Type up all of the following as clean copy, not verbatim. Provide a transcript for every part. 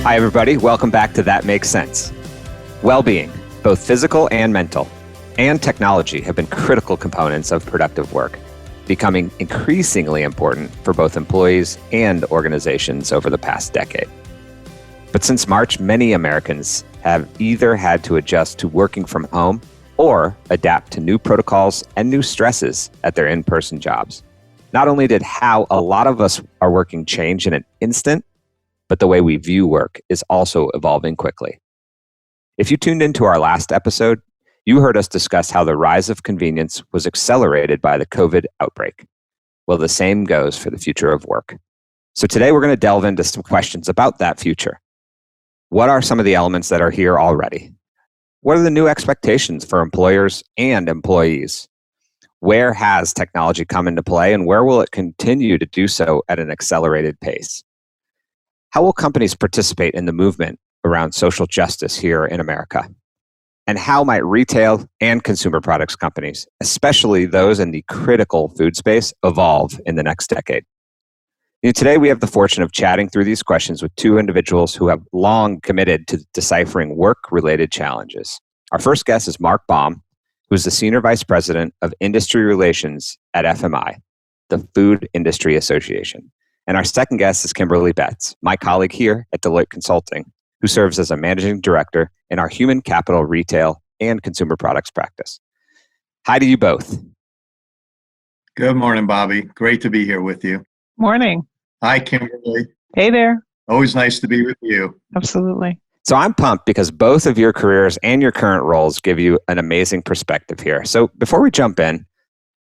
Hi, everybody. Welcome back to That Makes Sense. Well-being, both physical and mental, and technology have been critical components of productive work, becoming increasingly important for both employees and organizations over the past decade. But since March, many Americans have either had to adjust to working from home or adapt to new protocols and new stresses at their in-person jobs. Not only did how a lot of us are working change in an instant, but the way we view work is also evolving quickly. If you tuned into our last episode, you heard us discuss how the rise of convenience was accelerated by the COVID outbreak. Well, the same goes for the future of work. So today we're going to delve into some questions about that future. What are some of the elements that are here already? What are the new expectations for employers and employees? Where has technology come into play, and where will it continue to do so at an accelerated pace? How will companies participate in the movement around social justice here in America? And how might retail and consumer products companies, especially those in the critical food space, evolve in the next decade? Today, we have the fortune of chatting through these questions with two individuals who have long committed to deciphering work-related challenges. Our first guest is Mark Baum, who is the Senior Vice President of Industry Relations at FMI, the Food Industry Association. And our second guest is Kimberly Betts, my colleague here at Deloitte Consulting, who serves as a Managing Director in our Human Capital Retail and Consumer Products practice. Hi to you both. Good morning, Bobby. Great to be here with you. Morning. Hi, Kimberly. Hey there. Always nice to be with you. Absolutely. So I'm pumped because both of your careers and your current roles give you an amazing perspective here. So before we jump in,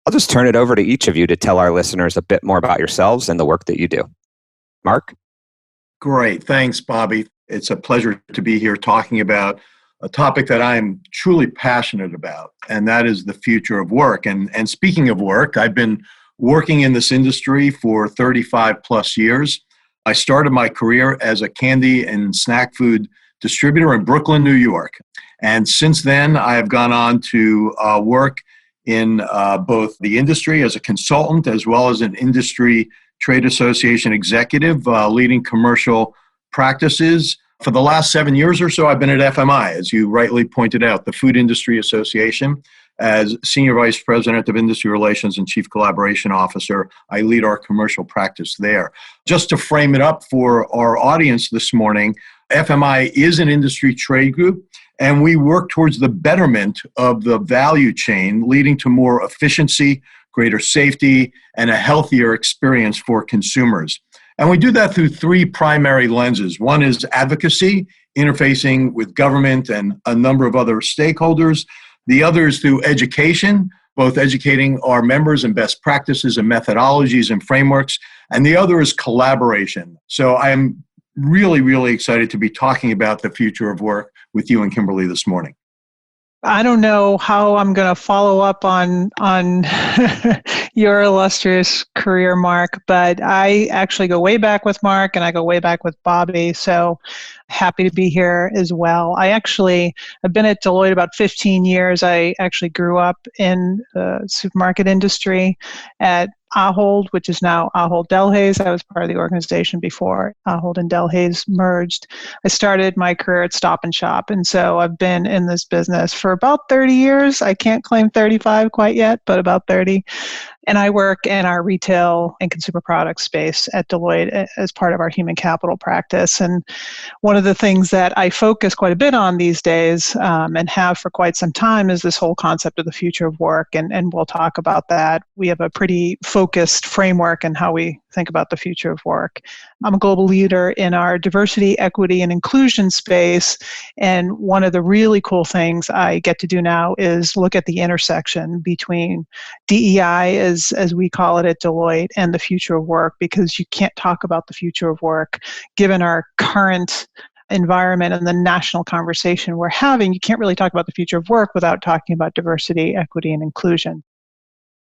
I'll just turn it over to each of you to tell our listeners a bit more about yourselves and the work that you do. Mark? Great. Thanks, Bobby. It's a pleasure to be here talking about a topic that I'm truly passionate about, and that is the future of work. And speaking of work, I've been working in this industry for 35 plus years. I started my career as a candy and snack food distributor in Brooklyn, New York. And since then, I have gone on to work in both the industry as a consultant as well as an industry trade association executive, leading commercial practices. For the last 7 years or so, I've been at FMI, as you rightly pointed out, the Food Industry Association. As Senior Vice President of Industry Relations and Chief Collaboration Officer, I lead our commercial practice there. Just to frame it up for our audience this morning, FMI is an industry trade group, and we work towards the betterment of the value chain, leading to more efficiency, greater safety, and a healthier experience for consumers. And we do that through three primary lenses. One is advocacy, interfacing with government and a number of other stakeholders. The other is through education, both educating our members in best practices and methodologies and frameworks. And the other is collaboration. So I'm really, really excited to be talking about the future of work with you and Kimberly this morning. I don't know how I'm going to follow up on your illustrious career, Mark, but I actually go way back with Mark and I go way back with Bobby. So happy to be here as well. I've been at Deloitte about 15 years. I actually grew up in the supermarket industry at Ahold, which is now Ahold Delhaize. I was part of the organization before Ahold and Delhaize merged. I started my career at Stop and Shop, and so I've been in this business for about 30 years. I can't claim 35 quite yet, but about 30. And I work in our retail and consumer products space at Deloitte as part of our human capital practice. And one of the things that I focus quite a bit on these days and have for quite some time is this whole concept of the future of work. And we'll talk about that. We have a pretty focused framework in how we think about the future of work. I'm a global leader in our diversity, equity, and inclusion space. And one of the really cool things I get to do now is look at the intersection between DEI, as we call it at Deloitte, and the future of work, because you can't talk about the future of work given our current environment and the national conversation we're having. You can't really talk about the future of work without talking about diversity, equity, and inclusion.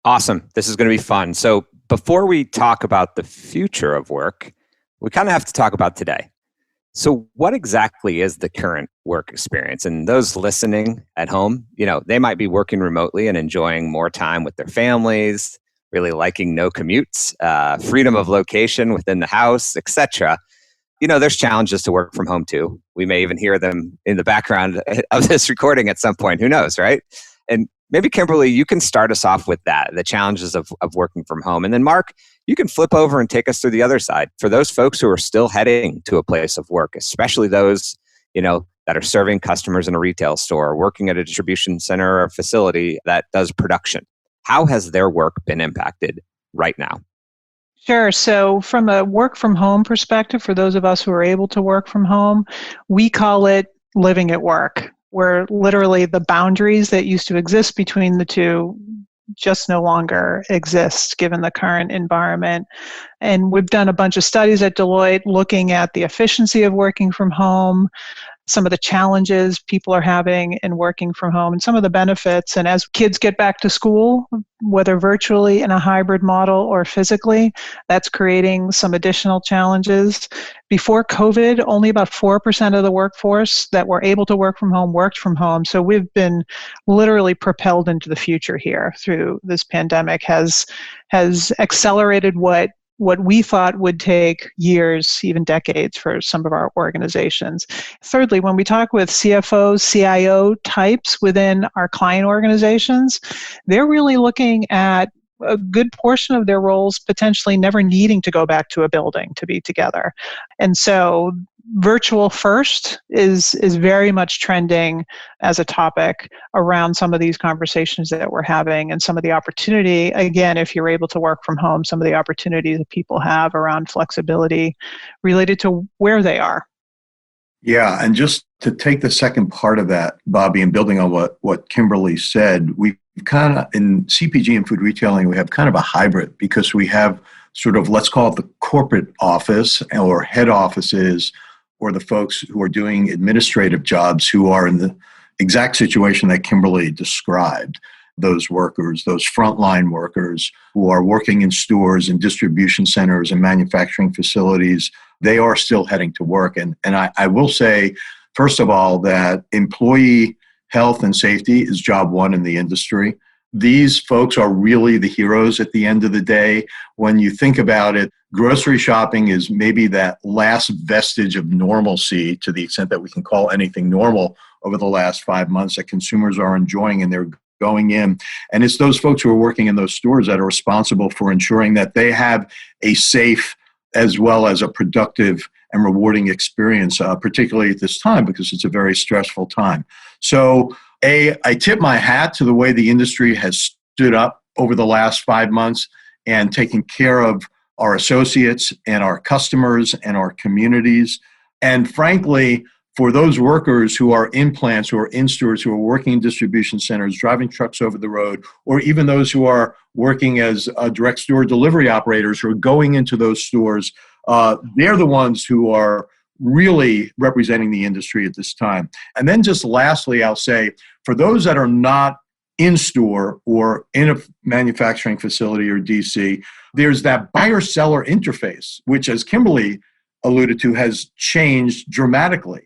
Awesome. This is going to be fun. So before we talk about the future of work, we kind of have to talk about today. So what exactly is the current work experience? And those listening at home, they might be working remotely and enjoying more time with their families, really liking no commutes, freedom of location within the house, etc. There's challenges to work from home too. We may even hear them in the background of this recording at some point. Who knows, right? And maybe, Kimberly, you can start us off with that, the challenges of working from home. And then, Mark, you can flip over and take us through the other side. For those folks who are still heading to a place of work, especially those, that are serving customers in a retail store, working at a distribution center or a facility that does production. How has their work been impacted right now? Sure. So from a work from home perspective, for those of us who are able to work from home, we call it living at work, where literally the boundaries that used to exist between the two just no longer exist given the current environment. And we've done a bunch of studies at Deloitte looking at the efficiency of working from home, some of the challenges people are having in working from home, and some of the benefits. And as kids get back to school, whether virtually in a hybrid model or physically, that's creating some additional challenges. Before COVID, only about 4% of the workforce that were able to work from home worked from home. So we've been literally propelled into the future here through this pandemic, has accelerated what we thought would take years, even decades, for some of our organizations. Thirdly, when we talk with CFOs, CIO types within our client organizations, they're really looking at a good portion of their roles potentially never needing to go back to a building to be together. And so virtual first is very much trending as a topic around some of these conversations that we're having, and some of the opportunity, again, if you're able to work from home, some of the opportunities that people have around flexibility related to where they are. Yeah, and just to take the second part of that, Bobby, and building on what Kimberly said, we kind of, in CPG and food retailing, we have kind of a hybrid, because we have sort of, let's call it the corporate office or head offices, or the folks who are doing administrative jobs who are in the exact situation that Kimberly described. Those workers, those frontline workers who are working in stores and distribution centers and manufacturing facilities, they are still heading to work. And I will say, first of all, that employee health and safety is job one in the industry. These folks are really the heroes at the end of the day. When you think about it, grocery shopping is maybe that last vestige of normalcy, to the extent that we can call anything normal, over the last 5 months, that consumers are enjoying, and they're going in. And it's those folks who are working in those stores that are responsible for ensuring that they have a safe as well as a productive and rewarding experience, particularly at this time, because it's a very stressful time. So I tip my hat to the way the industry has stood up over the last 5 months and taken care of our associates and our customers and our communities. And frankly, for those workers who are in plants, who are in stores, who are working in distribution centers, driving trucks over the road, or even those who are working as direct store delivery operators who are going into those stores, they're the ones who are really representing the industry at this time. And then just lastly, I'll say, for those that are not in store or in a manufacturing facility or DC, there's that buyer-seller interface, which, as Kimberly alluded to, has changed dramatically.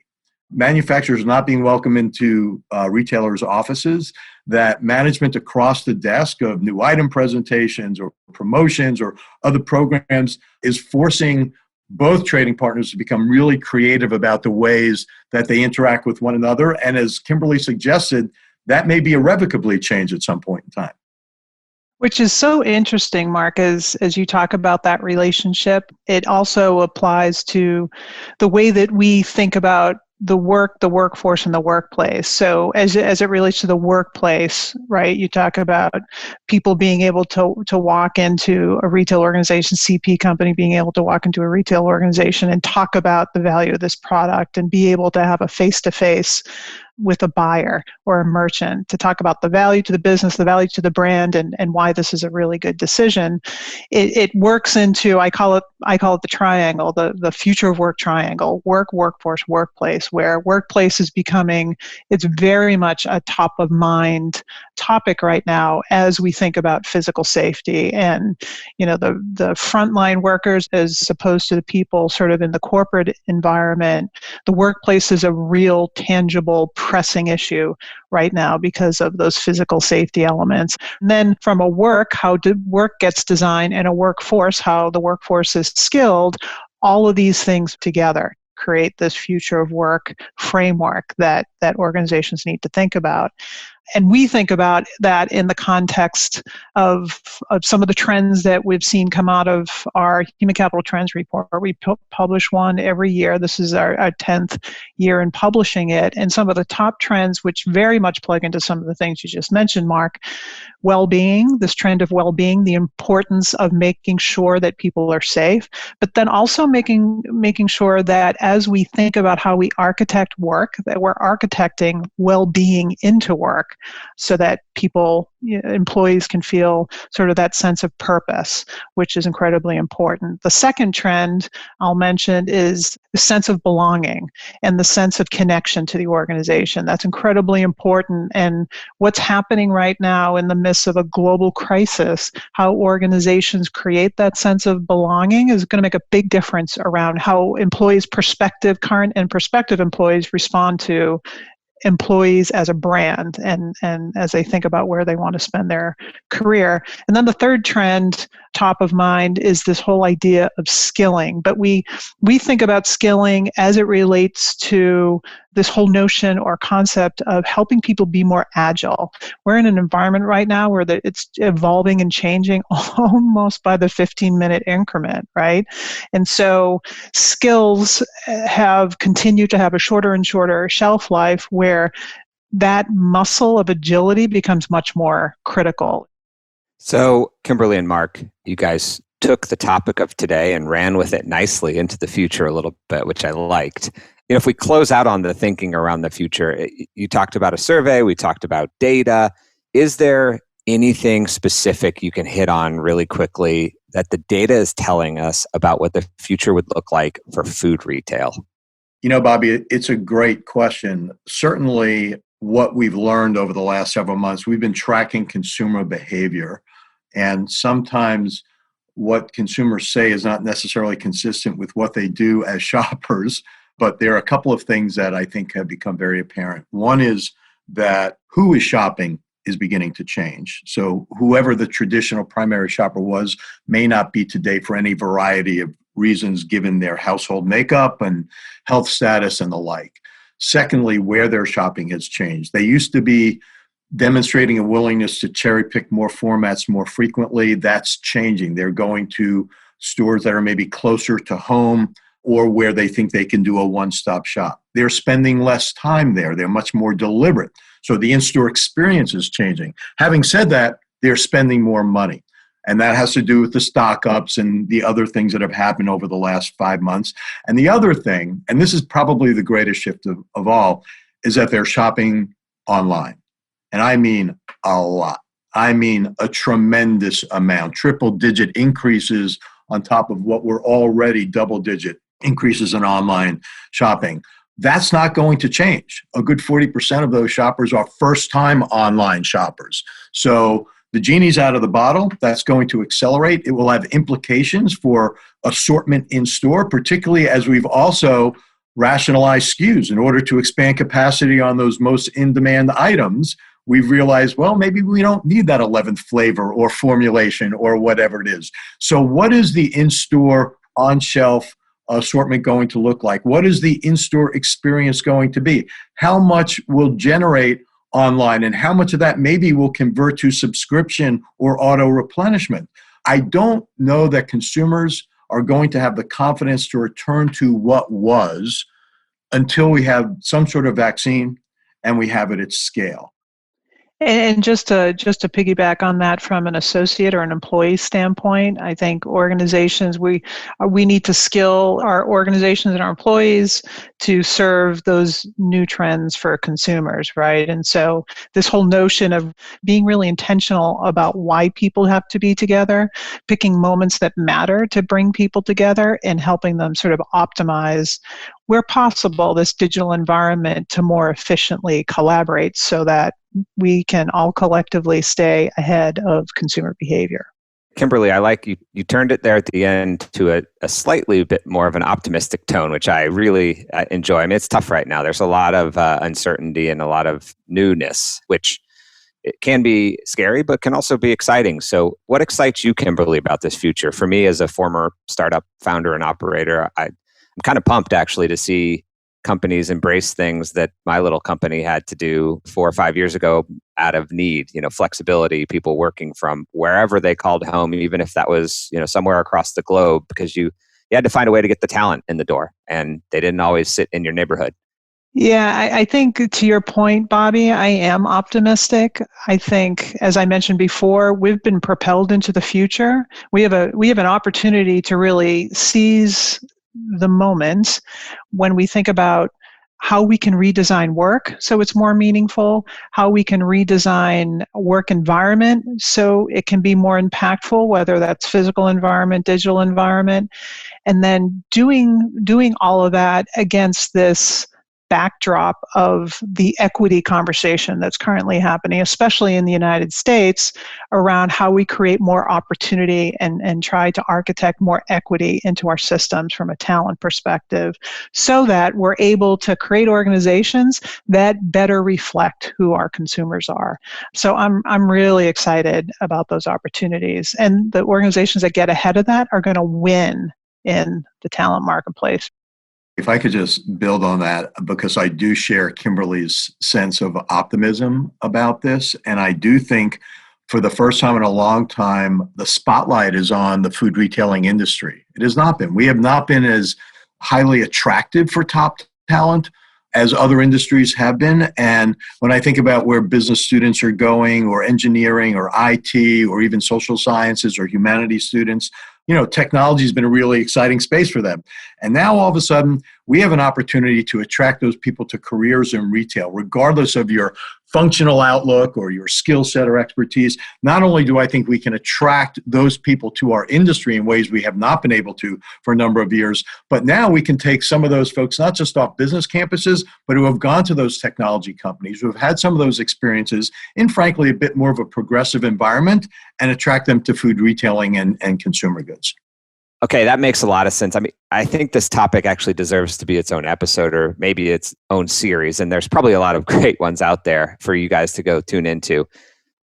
Manufacturers not being welcome into retailers' offices, that management across the desk of new item presentations or promotions or other programs is forcing both trading partners to become really creative about the ways that they interact with one another. And as Kimberly suggested, that may be irrevocably changed at some point in time. Which is so interesting, Mark, as you talk about that relationship. It also applies to the way that we think about the workforce, and the workplace. So as it relates to the workplace, right, you talk about people being able to walk into a retail organization, CP company being able to walk into a retail organization and talk about the value of this product, and be able to have a face-to-face with a buyer or a merchant to talk about the value to the business, the value to the brand, and why this is a really good decision. It works into, I call it the triangle, the future of work triangle: work, workforce, workplace, where workplace is becoming, it's very much a top of mind topic right now as we think about physical safety. And the frontline workers, as opposed to the people sort of in the corporate environment, the workplace is a real, tangible, pressing issue right now because of those physical safety elements. And then from a work, how work gets designed, and a workforce, how the workforce is skilled, all of these things together create this future of work framework that organizations need to think about. And we think about that in the context of some of the trends that we've seen come out of our Human Capital Trends report. We publish one every year. This is our 10th year in publishing it. And some of the top trends, which very much plug into some of the things you just mentioned, Mark, well-being, this trend of well-being, the importance of making sure that people are safe, but then also making sure that as we think about how we architect work, that we're architecting well-being into work so that people, employees can feel sort of that sense of purpose, which is incredibly important. The second trend I'll mention is the sense of belonging and the sense of connection to the organization. That's incredibly important. And what's happening right now in the midst of a global crisis, how organizations create that sense of belonging is going to make a big difference around how employees, current and prospective employees respond to employees as a brand and as they think about where they want to spend their career. And then the third trend, top of mind, is this whole idea of skilling. But we think about skilling as it relates to this whole notion or concept of helping people be more agile. We're in an environment right now where it's evolving and changing almost by the 15-minute increment, right? And so skills have continued to have a shorter and shorter shelf life where that muscle of agility becomes much more critical. So, Kimberly and Mark, you guys took the topic of today and ran with it nicely into the future a little bit, which I liked. If we close out on the thinking around the future, you talked about a survey, we talked about data. Is there anything specific you can hit on really quickly that the data is telling us about what the future would look like for food retail? Bobby, it's a great question. Certainly, what we've learned over the last several months, we've been tracking consumer behavior. And sometimes what consumers say is not necessarily consistent with what they do as shoppers. But there are a couple of things that I think have become very apparent. One is that who is shopping is beginning to change. So whoever the traditional primary shopper was may not be today for any variety of reasons given their household makeup and health status and the like. Secondly, where they're shopping has changed. They used to be demonstrating a willingness to cherry pick more formats more frequently. That's changing. They're going to stores that are maybe closer to home or where they think they can do a one-stop shop. They're spending less time there. They're much more deliberate. So the in-store experience is changing. Having said that, they're spending more money. And that has to do with the stock ups and the other things that have happened over the last 5 months. And the other thing, and this is probably the greatest shift of all, is that they're shopping online. And I mean a lot. I mean a tremendous amount, triple-digit increases on top of what were already double-digit increases in online shopping. That's not going to change. A good 40% of those shoppers are first-time online shoppers. So the genie's out of the bottle. That's going to accelerate. It will have implications for assortment in store, particularly as we've also rationalized SKUs in order to expand capacity on those most in-demand items. We've realized, well, maybe we don't need that 11th flavor or formulation or whatever it is. So what is the in-store, on-shelf assortment going to look like? What is the in-store experience going to be? How much will generate online and how much of that maybe will convert to subscription or auto replenishment? I don't know that consumers are going to have the confidence to return to what was until we have some sort of vaccine and we have it at scale. And just to piggyback on that from an associate or an employee standpoint, I think organizations, we need to skill our organizations and our employees to serve those new trends for consumers, right? And so this whole notion of being really intentional about why people have to be together, picking moments that matter to bring people together and helping them sort of optimize where possible this digital environment to more efficiently collaborate so that we can all collectively stay ahead of consumer behavior. Kimberly, I like you turned it there at the end to a slightly bit more of an optimistic tone, which I really enjoy. I mean, it's tough right now. There's a lot of uncertainty and a lot of newness, which It can be scary, but can also be exciting. So what excites you, Kimberly, about this future? For me, as a former startup founder and operator, I'm kind of pumped actually to see companies embrace things that my little company had to do 4 or 5 years ago out of need, flexibility, people working from wherever they called home, even if that was, somewhere across the globe, because you had to find a way to get the talent in the door, and they didn't always sit in your neighborhood. Yeah, I think to your point, Bobby, I am optimistic. I think, as I mentioned before, we've been propelled into the future. We have an opportunity to really seize the moment when we think about how we can redesign work so it's more meaningful, how we can redesign work environment so it can be more impactful, whether that's physical environment, digital environment, and then doing all of that against this backdrop of the equity conversation that's currently happening, especially in the United States, around how we create more opportunity and try to architect more equity into our systems from a talent perspective, so that we're able to create organizations that better reflect who our consumers are. So I'm really excited about those opportunities. And the organizations that get ahead of that are going to win in the talent marketplace. If I could just build on that, because I do share Kimberly's sense of optimism about this. And I do think for the first time in a long time, the spotlight is on the food retailing industry. It has not been. We have not been as highly attractive for top talent as other industries have been. And when I think about where business students are going, or engineering, or IT, or even social sciences or humanities students, technology has been a really exciting space for them. And now all of a sudden, we have an opportunity to attract those people to careers in retail, regardless of your functional outlook or your skill set or expertise. Not only do I think we can attract those people to our industry in ways we have not been able to for a number of years, but now we can take some of those folks, not just off business campuses, but who have gone to those technology companies, who have had some of those experiences in, frankly, a bit more of a progressive environment, and attract them to food retailing and consumer goods. Okay, that makes a lot of sense. I mean, I think this topic actually deserves to be its own episode, or maybe its own series. And there's probably a lot of great ones out there for you guys to go tune into.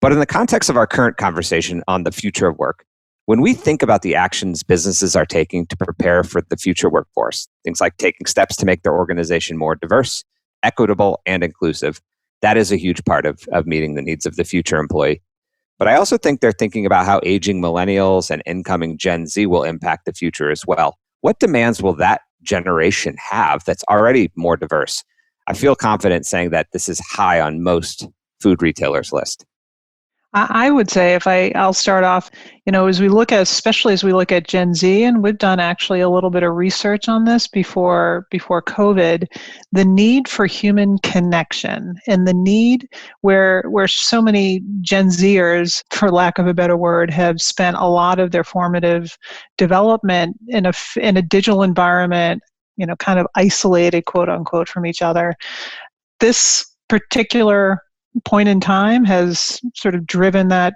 But in the context of our current conversation on the future of work, when we think about the actions businesses are taking to prepare for the future workforce, things like taking steps to make their organization more diverse, equitable, and inclusive, that is a huge part of meeting the needs of the future employee. But I also think they're thinking about how aging millennials and incoming Gen Z will impact the future as well. What demands will that generation have that's already more diverse? I feel confident saying that this is high on most food retailers' list. I would say, I'll start off, especially as we look at Gen Z, and we've done actually a little bit of research on this before COVID, the need for human connection, and the need where so many Gen Zers, for lack of a better word, have spent a lot of their formative development in a digital environment, kind of isolated, quote unquote, from each other. This particular point in time has sort of driven that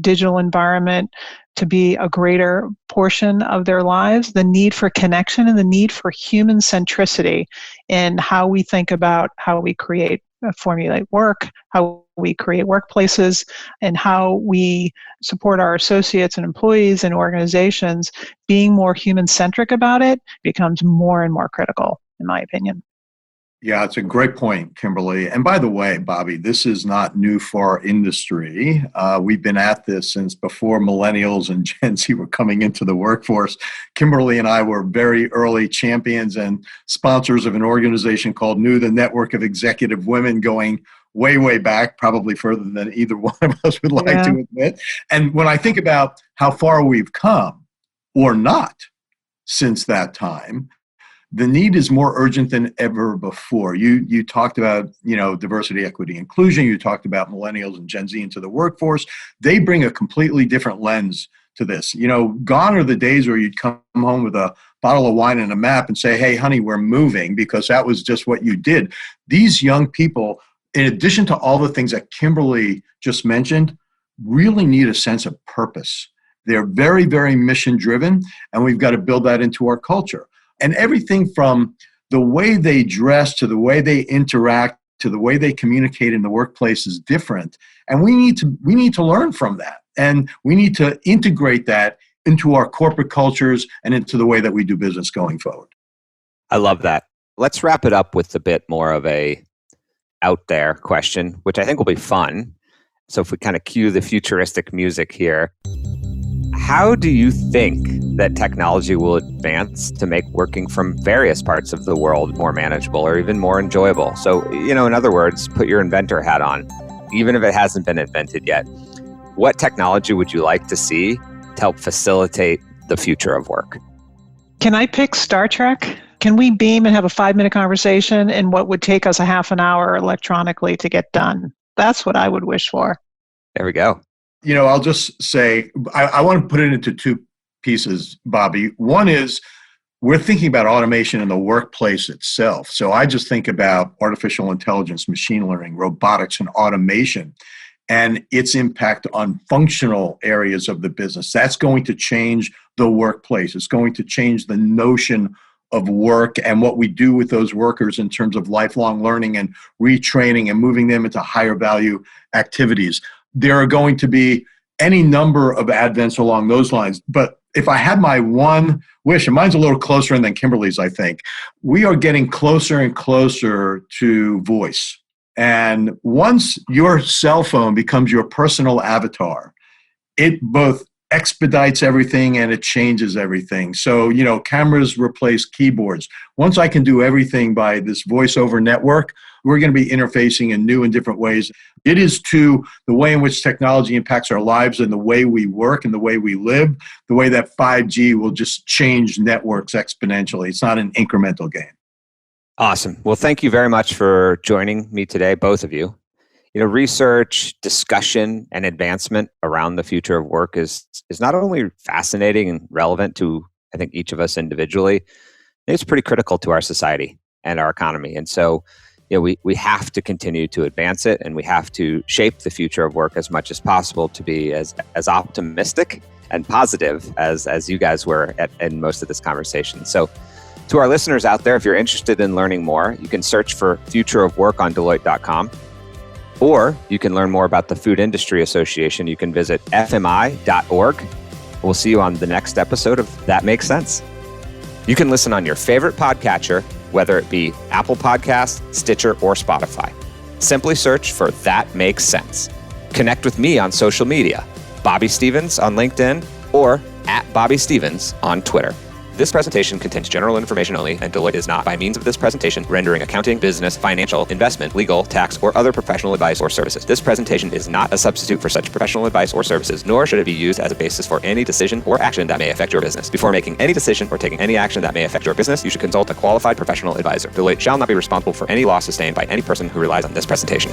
digital environment to be a greater portion of their lives, the need for connection and the need for human centricity in how we think about how we formulate work, how we create workplaces, and how we support our associates and employees and organizations. Being more human-centric about it becomes more and more critical, in my opinion. Yeah, it's a great point, Kimberly. And by the way, Bobby, this is not new for our industry. We've been at this since before millennials and Gen Z were coming into the workforce. Kimberly and I were very early champions and sponsors of an organization called NEW, the Network of Executive Women, going way, way back, probably further than either one of us would like to admit. And when I think about how far we've come, or not, since that time, the need is more urgent than ever before. You talked about, diversity, equity, inclusion. You talked about millennials and Gen Z into the workforce. They bring a completely different lens to this. Gone are the days where you'd come home with a bottle of wine and a map and say, hey, honey, we're moving, because that was just what you did. These young people, in addition to all the things that Kimberly just mentioned, really need a sense of purpose. They're very, very mission driven, and we've got to build that into our culture. And everything from the way they dress to the way they interact to the way they communicate in the workplace is different. And we need to learn from that. And we need to integrate that into our corporate cultures and into the way that we do business going forward. I love that. Let's wrap it up with a bit more of a out there question, which I think will be fun. So if we kind of cue the futuristic music here, how do you think that technology will advance to make working from various parts of the world more manageable or even more enjoyable? So, in other words, put your inventor hat on, even if it hasn't been invented yet. What technology would you like to see to help facilitate the future of work? Can I pick Star Trek? Can we beam and have a 5-minute conversation in what would take us a half an hour electronically to get done? That's what I would wish for. There we go. I'll just say, I want to put it into two pieces, Bobby. One is we're thinking about automation in the workplace itself. So I just think about artificial intelligence, machine learning, robotics, and automation, and its impact on functional areas of the business. That's going to change the workplace. It's going to change the notion of work and what we do with those workers in terms of lifelong learning and retraining and moving them into higher value activities. There are going to be any number of advents along those lines. But if I had my one wish, and mine's a little closer than Kimberly's, I think, we are getting closer and closer to voice. And once your cell phone becomes your personal avatar, it both expedites everything and it changes everything. So, cameras replace keyboards. Once I can do everything by this voice over network, we're going to be interfacing in new and different ways. It is to the way in which technology impacts our lives and the way we work and the way we live, the way that 5G will just change networks exponentially. It's not an incremental gain. Awesome. Well, thank you very much for joining me today, both of you. Research, discussion, and advancement around the future of work is not only fascinating and relevant to, I think, each of us individually, it's pretty critical to our society and our economy. And so, we have to continue to advance it, and we have to shape the future of work as much as possible to be as optimistic and positive as you guys were in most of this conversation. So to our listeners out there, if you're interested in learning more, you can search for Future of Work on Deloitte.com. Or you can learn more about the Food Industry Association. You can visit fmi.org. We'll see you on the next episode of That Makes Sense. You can listen on your favorite podcatcher, whether it be Apple Podcasts, Stitcher, or Spotify. Simply search for That Makes Sense. Connect with me on social media, Bobby Stevens on LinkedIn or @BobbyStevens on Twitter. This presentation contains general information only, and Deloitte is not, by means of this presentation, rendering accounting, business, financial, investment, legal, tax, or other professional advice or services. This presentation is not a substitute for such professional advice or services, nor should it be used as a basis for any decision or action that may affect your business. Before making any decision or taking any action that may affect your business, you should consult a qualified professional advisor. Deloitte shall not be responsible for any loss sustained by any person who relies on this presentation.